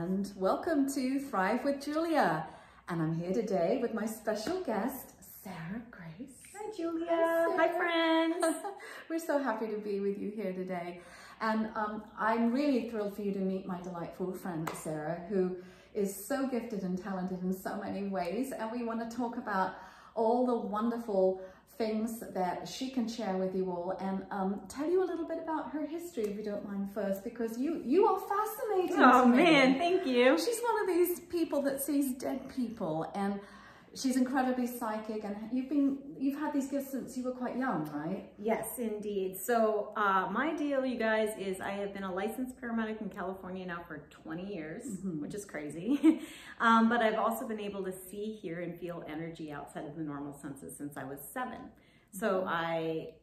and welcome to Thrive with Julia. And I'm here today with my special guest, Sarah Grace. Hi, Julia. Hi, friends. We're so happy to be with you here today. And I'm really thrilled for you to meet my delightful friend, Sarah, who is so gifted and talented in so many ways. And we want to talk about all the wonderful things that she can share with you all, and tell you a little bit about her history, if you don't mind first, because you are fascinating to me. Man, thank you. She's one of these people that sees dead people, and she's incredibly psychic, and you've had these gifts since you were quite young, right? Yes, indeed. So my deal, you guys, is I have been a licensed paramedic in California now for 20 years, which is crazy. But I've also been able to see, hear, and feel energy outside of the normal senses since I was 7. So I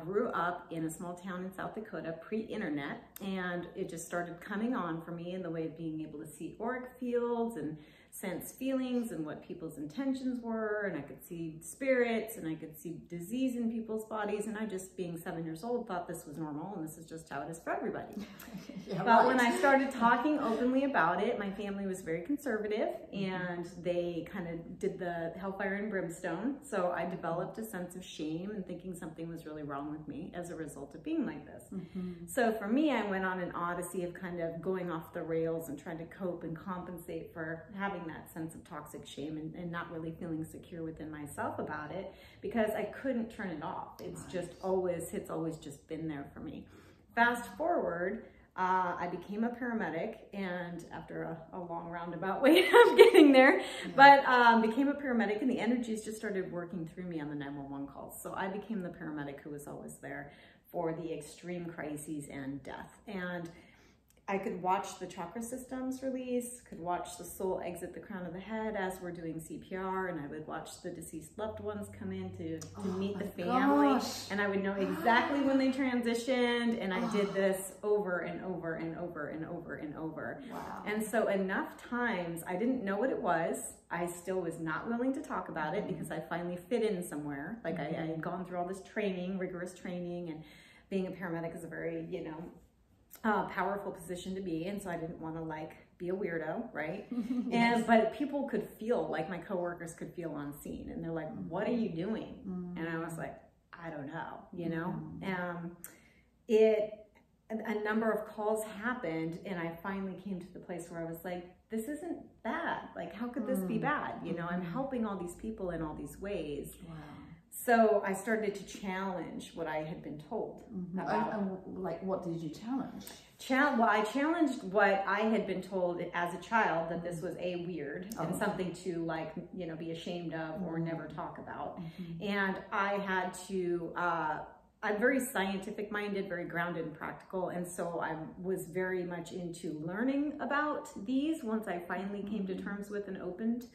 grew up in a small town in South Dakota, pre-internet, and it just started coming on for me in the way of being able to see auric fields and sense feelings and what people's intentions were, and I could see spirits, and I could see disease in people's bodies, and I, just being 7 years old, thought this was normal and this is just how it is for everybody. Yeah, but when I started talking openly about it, my family was very conservative, and they kind of did the hellfire and brimstone, so I developed a sense of shame and thinking something was really wrong with me as a result of being like this. So for me, I went on an odyssey of kind of going off the rails and trying to cope and compensate for having that sense of toxic shame and not really feeling secure within myself about it, because I couldn't turn it off. It's just always just been there for me. Fast forward, I became a paramedic, and after a long roundabout way of getting there, but became a paramedic, and the energies just started working through me on the 911 calls. So I became the paramedic who was always there for the extreme crises and death. And I could watch the chakra systems release, could watch the soul exit the crown of the head as we're doing CPR, and I would watch the deceased loved ones come in to meet the family, and I would know exactly when they transitioned, and I did this over and over and over and over and over. Wow. And And so enough times, I didn't know what it was. I still was not willing to talk about it because I finally fit in somewhere. Like I had gone through all this training, rigorous training, and being a paramedic is a very, powerful position to be in, so I didn't want to be a weirdo, right? But people could feel, like my coworkers could feel on scene, and they're like, "What are you doing?" And I was like, "I don't know," a number of calls happened, and I finally came to the place where I was like, "This isn't bad. Like, how could this be bad? I'm helping all these people in all these ways." Wow. So I started to challenge what I had been told. like, what did you challenge? Well, I challenged what I had been told as a child, that this was weird and something to be ashamed of or never talk about. And I had to, I'm very scientific minded, very grounded and practical. And so I was very much into learning about these once I finally came to terms with and opened.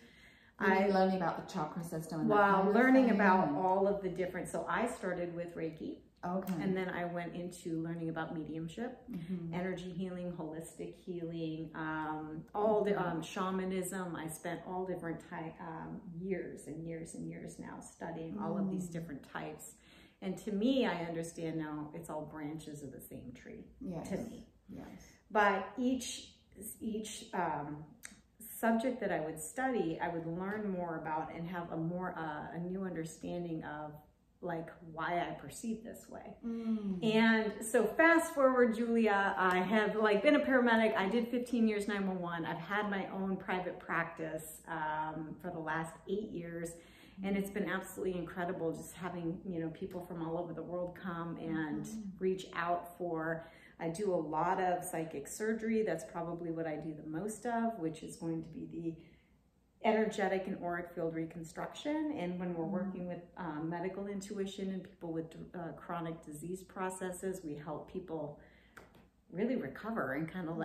Learning about the chakra system. And learning about all of the different, so I started with Reiki. Okay. And then I went into learning about mediumship, energy healing, holistic healing, all the shamanism. I spent all different years and years and years now studying all of these different types. And to me, I understand now it's all branches of the same tree. Yes. To me. Yes. But each subject that I would study, I would learn more about and have a new understanding of why I perceive this way. And so fast forward, Julia, I have been a paramedic. I did 15 years 911. I've had my own private practice for the last 8 years. And it's been absolutely incredible just having, people from all over the world come and reach out for. I do a lot of psychic surgery. That's probably what I do the most of, which is going to be the energetic and auric field reconstruction. And when we're working with medical intuition and people with chronic disease processes, we help people really recover and kind of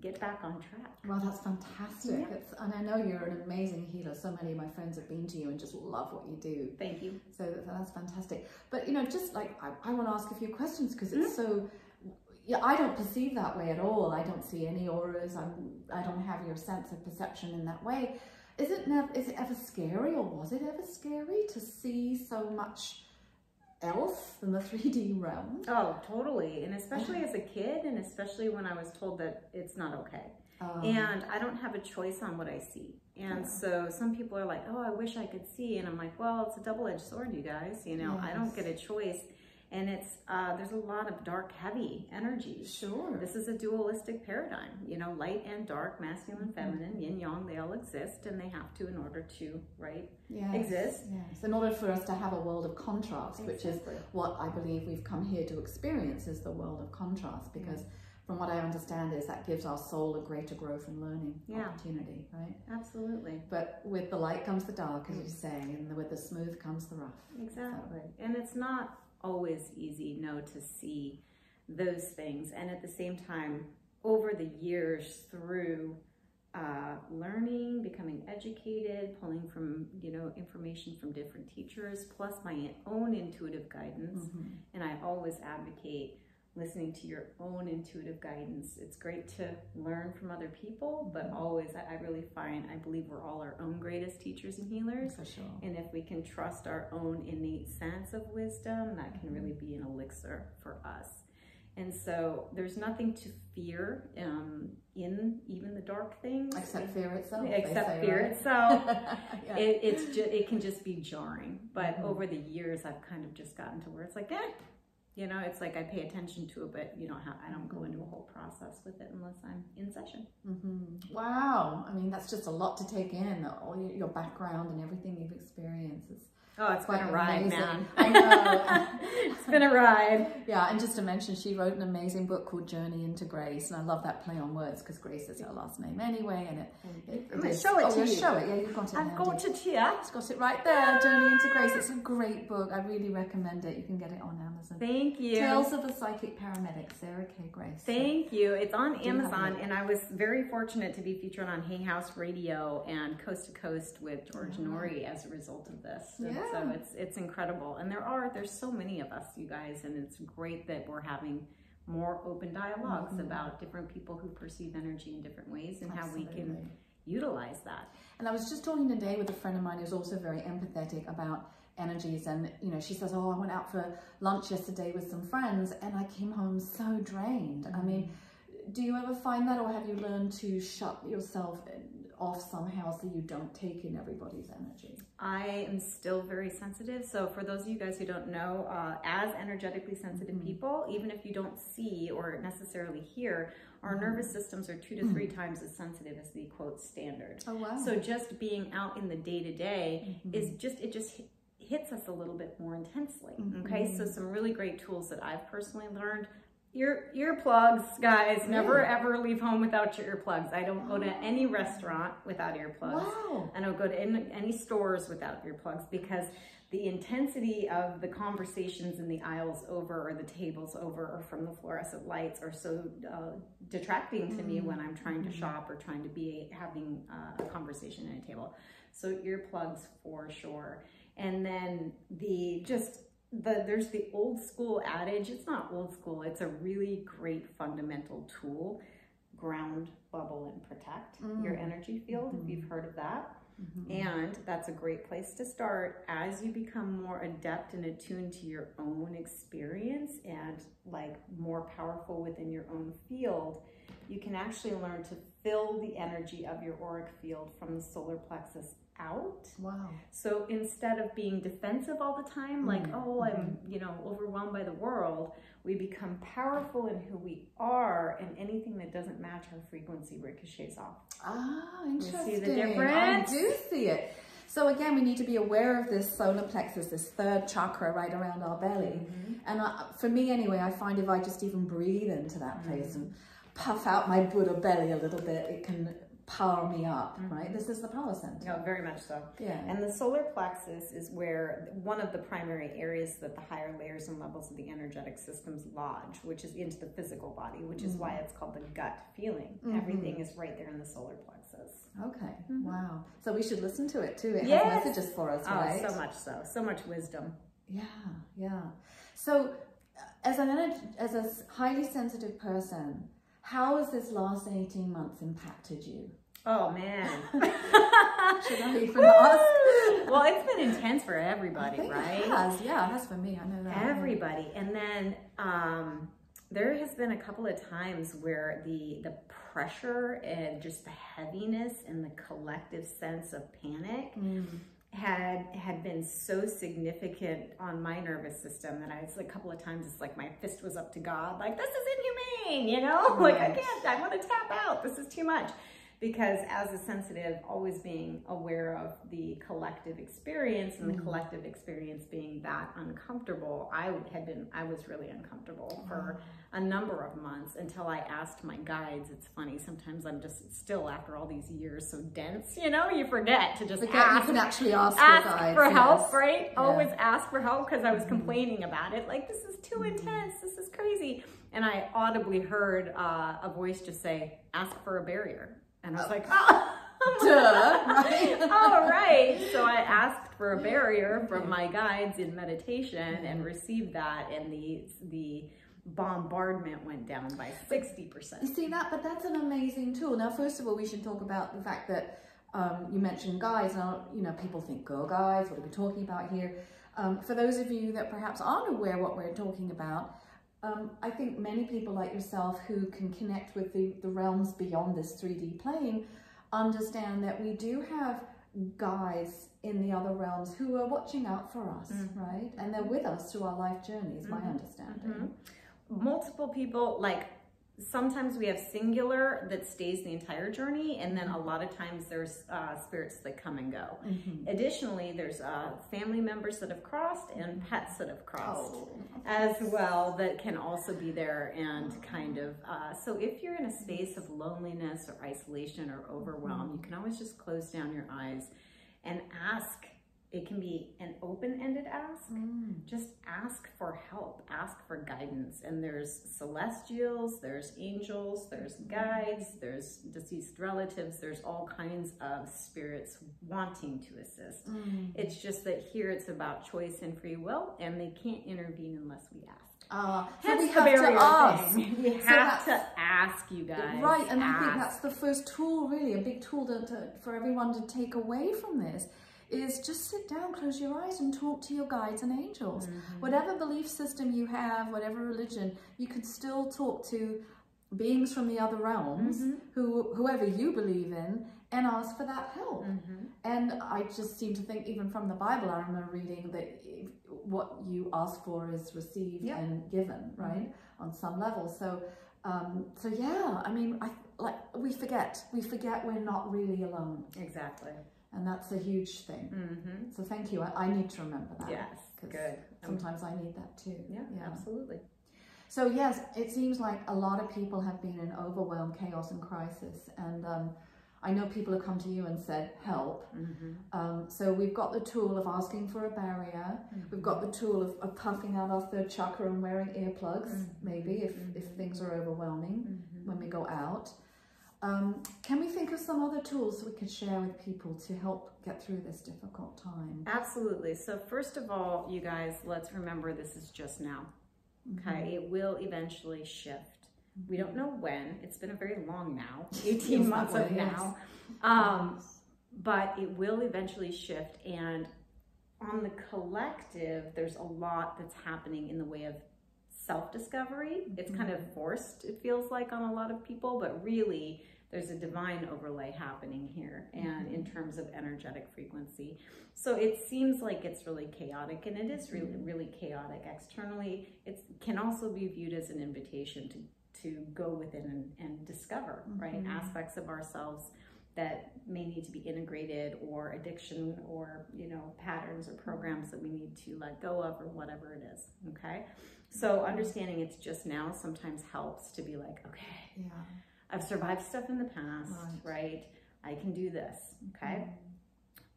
get back on track. Well, that's fantastic. Yeah. And I know you're an amazing healer. So many of my friends have been to you and just love what you do. Thank you. So that's fantastic. But just I want to ask a few questions, because it's so, I don't perceive that way at all. I don't see any auras. I don't have your sense of perception in that way. Is it ever scary, or was it ever scary to see so much else than the 3D realm. Oh, totally. And especially as a kid, and especially when I was told that it's not okay. And I don't have a choice on what I see. And so some people are like, oh, I wish I could see. And I'm like, well, it's a double-edged sword, you guys. You know, I don't get a choice. And it's, there's a lot of dark, heavy energy. Sure. This is a dualistic paradigm, you know, light and dark, masculine, feminine, yin, yang, they all exist, and they have to in order to, right, exist. Yes, in order for us to have a world of contrast, which is what I believe we've come here to experience, is the world of contrast, because from what I understand is that gives our soul a greater growth and learning opportunity, right? Absolutely. But with the light comes the dark, as you say, and with the smooth comes the rough. Exactly. So. And it's not always easy, to see those things. And at the same time, over the years, through learning, becoming educated, pulling from, information from different teachers, plus my own intuitive guidance, and I always advocate listening to your own intuitive guidance. It's great to learn from other people, but always, I believe we're all our own greatest teachers and healers. For sure. And if we can trust our own innate sense of wisdom, that can really be an elixir for us. And so there's nothing to fear in even the dark things. Except fear itself. Except fear itself. It can just be jarring. But over the years, I've kind of just gotten to where it's like, it's like I pay attention to it, but I don't go into a whole process with it unless I'm in session. Wow. I mean, that's just a lot to take in, all your background and everything you've experienced. It's been a ride, man. I know. It's been a ride. Yeah, and just to mention, she wrote an amazing book called Journey into Grace, and I love that play on words because Grace is her last name anyway, and I'm going to show it to you. Show it. Yeah, you've got it. I've got it here. It's got it right there, Journey into Grace. It's a great book. I really recommend it. You can get it on Amazon. Thank you. Tales of a Psychic Paramedic, Sarah K. Grace. Thank you. It's on Amazon, and I was very fortunate to be featured on Hay House Radio and Coast to Coast with George Norrie as a result of this. And so it's incredible. And there's so many of us, you guys, and it's great that we're having more open dialogues about different people who perceive energy in different ways and how we can utilize that. And I was just talking today with a friend of mine who's also very empathetic about energies, and she says, oh, I went out for lunch yesterday with some friends and I came home so drained. I mean, do you ever find that, or have you learned to shut yourself off somehow so you don't take in everybody's energy? I am still very sensitive. So for those of you guys who don't know, as energetically sensitive people, even if you don't see or necessarily hear, our nervous systems are 2 to 3 times as sensitive as the quote standard. Oh, wow. So just being out in the day-to-day is it just hits us a little bit more intensely. Okay, so some really great tools that I've personally learned. Earplugs, guys. Never ever leave home without your earplugs. I don't go to any restaurant without earplugs. Wow. I don't go to any stores without earplugs, because the intensity of the conversations in the aisles over, or the tables over, or from the fluorescent lights are so detracting to me when I'm trying to shop or trying to be having a conversation at a table. So earplugs for sure. And then there's the old school adage. It's not old school. It's a really great fundamental tool. Ground, bubble, and protect your energy field, if you've heard of that. And that's a great place to start. As you become more adept and attuned to your own experience and more powerful within your own field, you can actually learn to fill the energy of your auric field from the solar plexus out. Wow. So instead of being defensive all the time, I'm overwhelmed by the world, we become powerful in who we are, and anything that doesn't match our frequency ricochets off. Ah, interesting. You see the difference? I do see it. So again, we need to be aware of this solar plexus, this third chakra right around our belly. And for me anyway, I find if I just even breathe into that place and puff out my Buddha belly a little bit, it can power me up, right? This is the power center. No, very much so. Yeah. And the solar plexus is where one of the primary areas that the higher layers and levels of the energetic systems lodge, which is into the physical body, which is why it's called the gut feeling. Everything is right there in the solar plexus. Okay. Wow. So we should listen to it too. It has messages for us, right? Oh, so much so. So much wisdom. Yeah, yeah. So as a highly sensitive person, how has this last 18 months impacted you? Oh man. Should I even ask? Well, it's been intense for everybody, right? It has. Yeah, it has for me. I know that. Everybody. And then there has been a couple of times where the pressure and just the heaviness and the collective sense of panic had been so significant on my nervous system that it's like a couple of times it's like my fist was up to God, like, this is inhumane, you know? Right. Like, I can't, I want to tap out. This is too much. Because as a sensitive, always being aware of the collective experience and the collective experience being that uncomfortable, I was really uncomfortable for a number of months until I asked my guides. It's funny, sometimes I'm just still, after all these years, so dense, you know, you forget to just ask. You can actually ask for help, right? Yeah. Always ask for help, because I was complaining about it. Like, this is too intense, this is crazy. And I audibly heard a voice just say, ask for a barrier. And I was like, oh, duh, right? all right. So I asked for a barrier from my guides in meditation and received that, and the bombardment went down by 60%. You see that? But that's an amazing tool. Now, first of all, we should talk about the fact that you mentioned guides. Now, you know, people think, girl guides, what are we talking about here? For those of you that perhaps aren't aware what we're talking about, I think many people like yourself who can connect with the realms beyond this 3D plane understand that we do have guides in the other realms who are watching out for us, right? And they're with us through our life journeys, my understanding. Multiple people, like, sometimes we have singular that stays the entire journey, and then a lot of times there's spirits that come and go. Additionally, there's family members that have crossed and pets that have crossed as well that can also be there and kind of, so if you're in a space of loneliness or isolation or overwhelm, you can always just close down your eyes and ask. It can be an open-ended ask. Just ask for help, ask for guidance. And there's celestials, there's angels, there's guides, there's deceased relatives, there's all kinds of spirits wanting to assist. It's just that here it's about choice and free will, and they can't intervene unless we ask. So we have to ask. We have to ask, you guys. Right, and I think that's the first tool, really, a big tool for everyone to take away from this. Is just sit down, close your eyes, and talk to your guides and angels. Whatever belief system you have, whatever religion, you can still talk to beings from the other realms, whoever you believe in, and ask for that help. And I just seem to think, even from the Bible, I remember reading that what you ask for is received and given, right? On some level. So, so yeah, I mean, we forget we're not really alone. Exactly. And that's a huge thing. So thank you. I need to remember that. Yes, good. Sometimes I need that too. Yeah, absolutely. So yes, it seems like a lot of people have been in overwhelm, chaos, and crisis. And I know people have come to you and said, help. So we've got the tool of asking for a barrier. We've got the tool of puffing out our third chakra and wearing earplugs, maybe, if things are overwhelming when we go out. Can we think of some other tools we could share with people to help get through this difficult time? Absolutely. So first of all, you guys, let's remember this is just now. Okay, it will eventually shift. We don't know when. It's been a very long now, 18 months of now. But it will eventually shift. And on the collective, there's a lot that's happening in the way of self-discovery. It's kind of forced, it feels like, on a lot of people, but really there's a divine overlay happening here, and in terms of energetic frequency. So it seems like it's really chaotic, and it is really, really chaotic externally. It can also be viewed as an invitation to go within and discover, right, aspects of ourselves that may need to be integrated, or addiction, or, you know, patterns or programs that we need to let go of, or whatever it is. Okay, so understanding it's just now sometimes helps to be like, okay, I've survived stuff in the past, right? I can do this. Okay,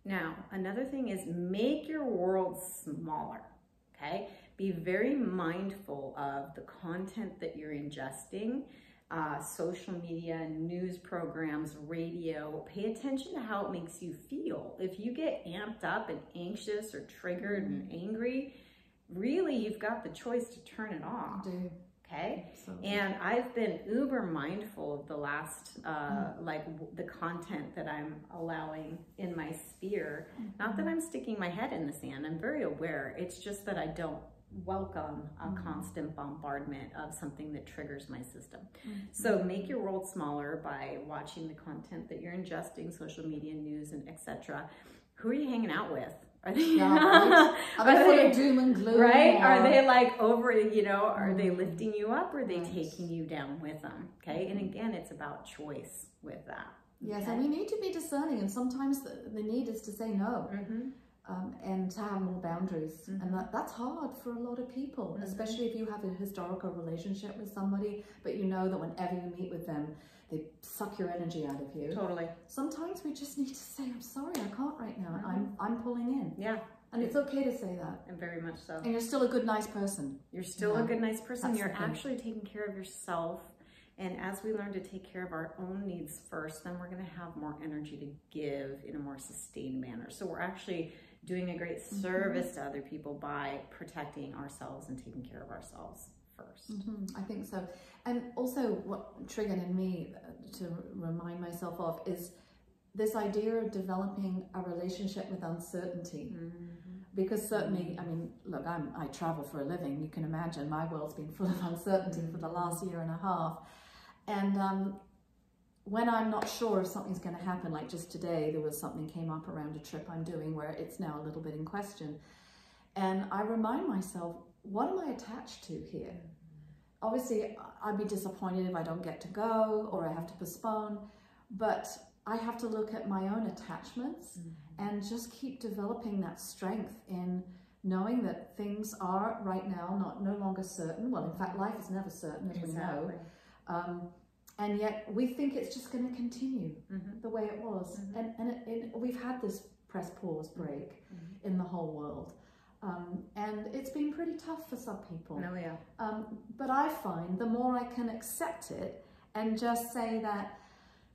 now another thing is, make your world smaller. Okay, be very mindful of the content that you're ingesting. Social media, news programs, radio. Pay attention to how it makes you feel. If you get amped up and anxious or triggered and angry, really you've got the choice to turn it off. Okay. Absolutely. And I've been uber mindful of the last, the content that I'm allowing in my sphere. Not that I'm sticking my head in the sand. I'm very aware. It's just that I don't welcome a constant bombardment of something that triggers my system. So make your world smaller by watching the content that you're ingesting, social media, news, and etc. Who are you hanging out with? Are they, Are they full of doom and gloom? Right? Or are they like over, are they lifting you up, or are they taking you down with them? Okay. And again, it's about choice with that. Yes, and we need to be discerning, and sometimes the need is to say no. And to have more boundaries, and that's hard for a lot of people, especially if you have a historical relationship with somebody, but you know that whenever you meet with them, they suck your energy out of you. Totally. Sometimes we just need to say, I'm sorry, I can't right now. I'm pulling in. Yeah. And it's okay to say that. And very much so. And you're still a good, nice person. You're still a good, nice person. You're actually taking care of yourself. And as we learn to take care of our own needs first, then we're going to have more energy to give in a more sustained manner. So we're actually doing a great service to other people by protecting ourselves and taking care of ourselves first. I think so. And also what triggered in me to remind myself of is this idea of developing a relationship with uncertainty. Because certainly, I mean, look, I travel for a living. You can imagine my world's been full of uncertainty for the last year and a half. And when I'm not sure if something's going to happen, like just today, there was something came up around a trip I'm doing where it's now a little bit in question. And I remind myself, what am I attached to here? Obviously, I'd be disappointed if I don't get to go or I have to postpone, but I have to look at my own attachments and just keep developing that strength in knowing that things are right now no longer certain. Well, in fact, life is never certain, as we know. And yet we think it's just going to continue the way it was. And we've had this press pause break in the whole world. And it's been pretty tough for some people. Oh, yeah. But I find the more I can accept it and just say that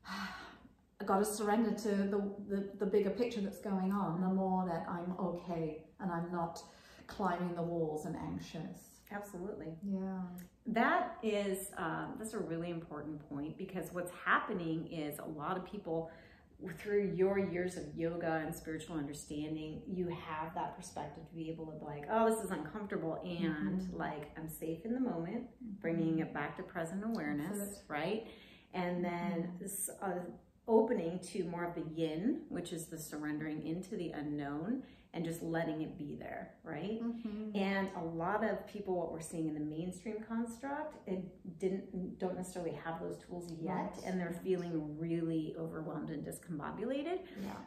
I got to surrender to the bigger picture that's going on, the more that I'm okay and I'm not climbing the walls and anxious. Absolutely. Yeah. That is, that's a really important point, because what's happening is a lot of people, through your years of yoga and spiritual understanding, you have that perspective to be able to be like, oh, this is uncomfortable, and like, I'm safe in the moment, bringing it back to present awareness, right? And then this opening to more of the yin, which is the surrendering into the unknown and just letting it be there, right? And a lot of people, what we're seeing in the mainstream construct, don't necessarily have those tools yet, and they're feeling really overwhelmed and discombobulated.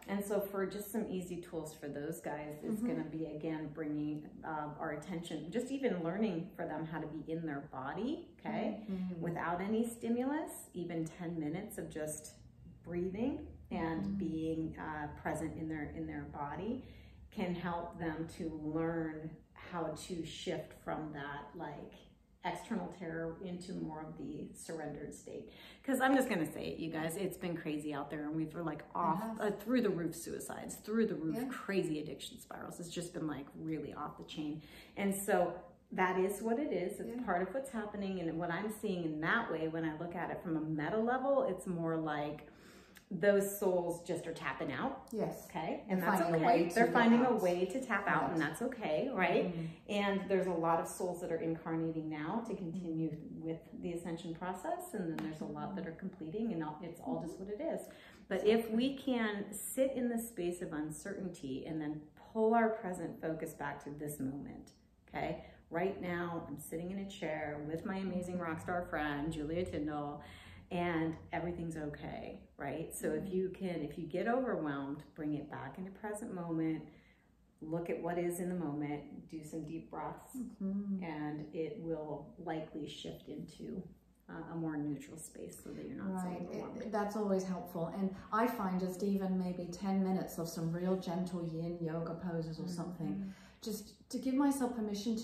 And so for just some easy tools for those guys is going to be, again, bringing our attention, just even learning for them how to be in their body, okay, without any stimulus, even 10 minutes of just breathing and being present in their body can help them to learn how to shift from that like external terror into more of the surrendered state. Because I'm just going to say it, you guys, it's been crazy out there, and we've like off through the roof suicides, through the roof crazy addiction spirals. It's just been like really off the chain. And so that is what it is. It's part of what's happening. And what I'm seeing in that way, when I look at it from a meta level, it's more like those souls just are tapping out. Yes. Okay. And that's okay. They're finding a way to tap out, and that's okay. Right. And there's a lot of souls that are incarnating now to continue with the ascension process. And then there's a lot that are completing, and it's all just what it is. But if we can sit in the space of uncertainty and then pull our present focus back to this moment. Okay. Right now, I'm sitting in a chair with my amazing rock star friend, Julia Tyndall, and everything's okay, right? So if you get overwhelmed, bring it back into present moment, look at what is in the moment, do some deep breaths, and it will likely shift into a more neutral space so that you're not so overwhelmed. That's always helpful. And I find just even maybe 10 minutes of some real gentle yin yoga poses or something, just to give myself permission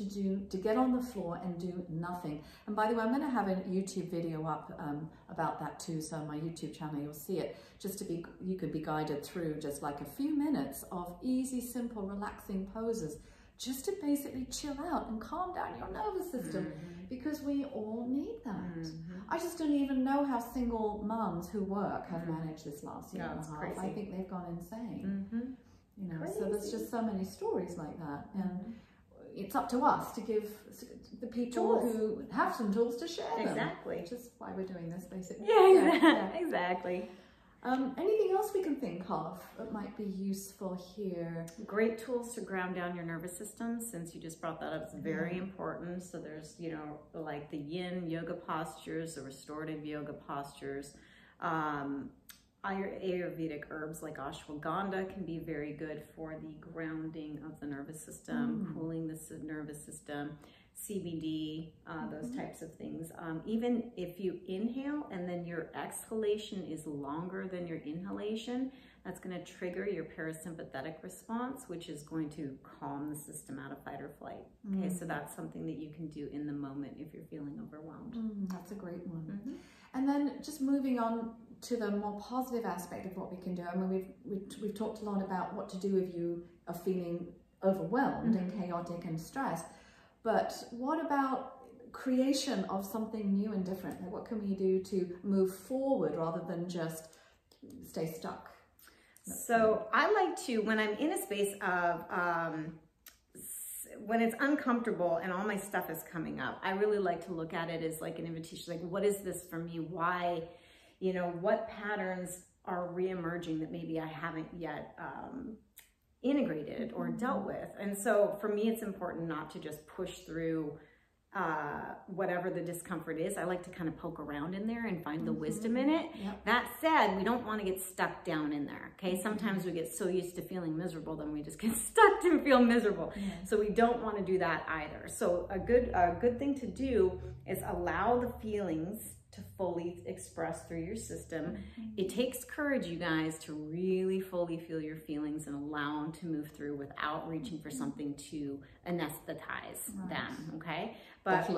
to get on the floor and do nothing. And by the way, I'm going to have a YouTube video up about that too. So on my YouTube channel, you'll see it. Just you could be guided through just like a few minutes of easy, simple, relaxing poses just to basically chill out and calm down your nervous system, because we all need that. I just don't even know how single mums who work have managed this last year and a half. Crazy. I think they've gone insane. You know, so there's just so many stories like that, and it's up to us to give the people who have some tools to share them. Exactly. Which is why we're doing this, basically. Yeah, exactly. Anything else we can think of that might be useful here? Great tools to ground down your nervous system, since you just brought that up. It's very important. So there's, you know, like the yin yoga postures, the restorative yoga postures. Ayurvedic herbs like ashwagandha can be very good for the grounding of the nervous system, cooling the nervous system. CBD, those types of things. Even if you inhale and then your exhalation is longer than your inhalation, that's going to trigger your parasympathetic response, which is going to calm the system out of fight or flight. Okay, so that's something that you can do in the moment if you're feeling overwhelmed. That's a great one. And then just moving on to the more positive aspect of what we can do. I mean, we've talked a lot about what to do if you are feeling overwhelmed and chaotic and stressed. But what about creation of something new and different? Like, what can we do to move forward rather than just stay stuck? So I like to, when I'm in a space of, when it's uncomfortable and all my stuff is coming up, I really like to look at it as like an invitation. Like, what is this for me? Why, you know, what patterns are reemerging that maybe I haven't yet integrated or dealt with? And so for me, it's important not to just push through whatever the discomfort is. I like to kind of poke around in there and find the wisdom in it. That said, we don't want to get stuck down in there. Okay, sometimes we get so used to feeling miserable, then we just get stuck and feel miserable. So we don't want to do that either. So a good thing to do is allow the feelings to fully express through your system. It takes courage, you guys, to really fully feel your feelings and allow them to move through without reaching for something to anesthetize them, okay? But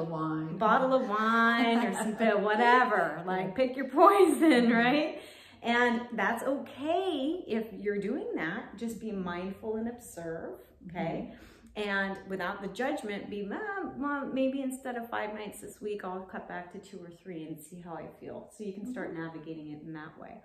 bottle of wine or something, whatever, like pick your poison, right? And that's okay if you're doing that. Just be mindful and observe, okay? And without the judgment, be, well, maybe instead of 5 nights this week, I'll cut back to 2 or 3 and see how I feel. So you can start navigating it in that way.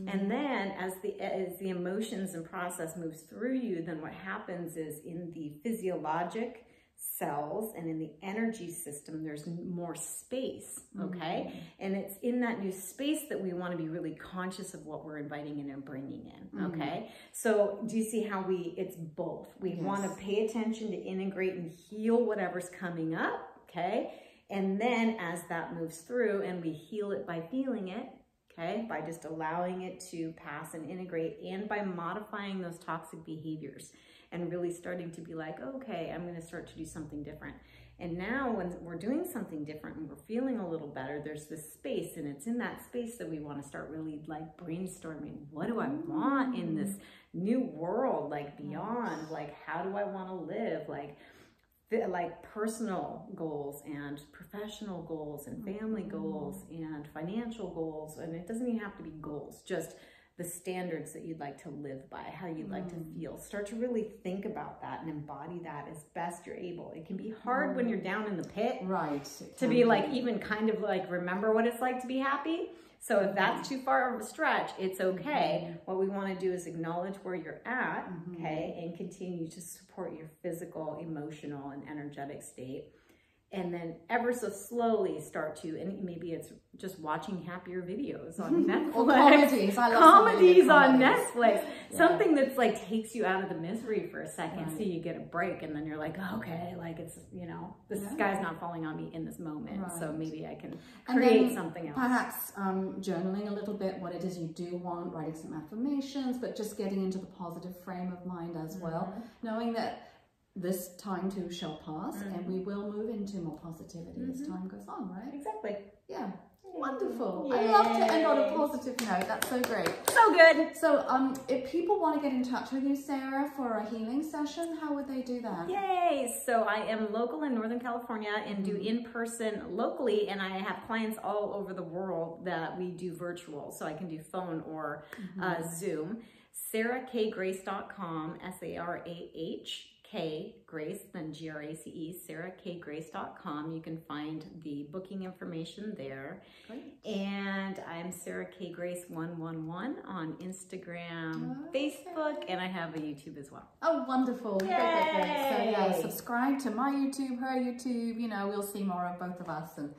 And then as the emotions and process moves through you, then what happens is in the physiologic cells and in the energy system, there's more space, okay? And it's in that new space that we want to be really conscious of what we're inviting in and bringing in, okay? So do you see how it's both? We want to pay attention to integrate and heal whatever's coming up, okay? And then as that moves through and we heal it by feeling it, okay, by just allowing it to pass and integrate, and by modifying those toxic behaviors and really starting to be like, okay, I'm going to start to do something different. And now when we're doing something different and we're feeling a little better, there's this space, and it's in that space that we want to start really like brainstorming. What do I want in this new world? Like beyond, like how do I want to live? Like personal goals and professional goals and family goals and financial goals. And it doesn't even have to be goals, just the standards that you'd like to live by, how you'd like to feel. Start to really think about that and embody that as best you're able. It can be hard when you're down in the pit, right? To be like, even kind of like remember what it's like to be happy. So if that's too far of a stretch, it's okay. What we want to do is acknowledge where you're at, okay, and continue to support your physical, emotional, and energetic state. And then ever so slowly start to, and maybe it's just watching happier videos on Netflix. Or comedies. I love comedies on Netflix. Something that's like takes you out of the misery for a second, so you get a break, and then you're like, okay, like it's, you know, this guy's not falling on me in this moment, so maybe I can create something else. Perhaps journaling a little bit, what it is you do want, writing some affirmations, but just getting into the positive frame of mind as well, knowing that this time too shall pass, and we will move into more positivity as time goes on, right? Exactly. Yeah. Wonderful. Yay. I love to end on a positive note. That's so great. So good. So if people want to get in touch with you, Sarah, for a healing session, how would they do that? Yay. So I am local in Northern California and do in-person locally, and I have clients all over the world that we do virtual. So I can do phone or Zoom. SarahKGrace.com, SarahKGrace.com. K Grace, then Grace, SarahKGrace.com. You can find the booking information there. Great. And I'm Sarah K Grace 111 on Instagram, Facebook, and I have a YouTube as well. Oh, wonderful. Yay! Great. So yeah, subscribe to my YouTube, her YouTube, you know, we'll see more of both of us. And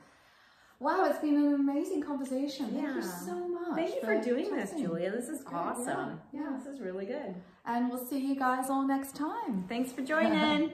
wow, it's been an amazing conversation. Thank you so much. Thank you for doing this, Julia. This is awesome. Yeah. This is really good. And we'll see you guys all next time. Thanks for joining.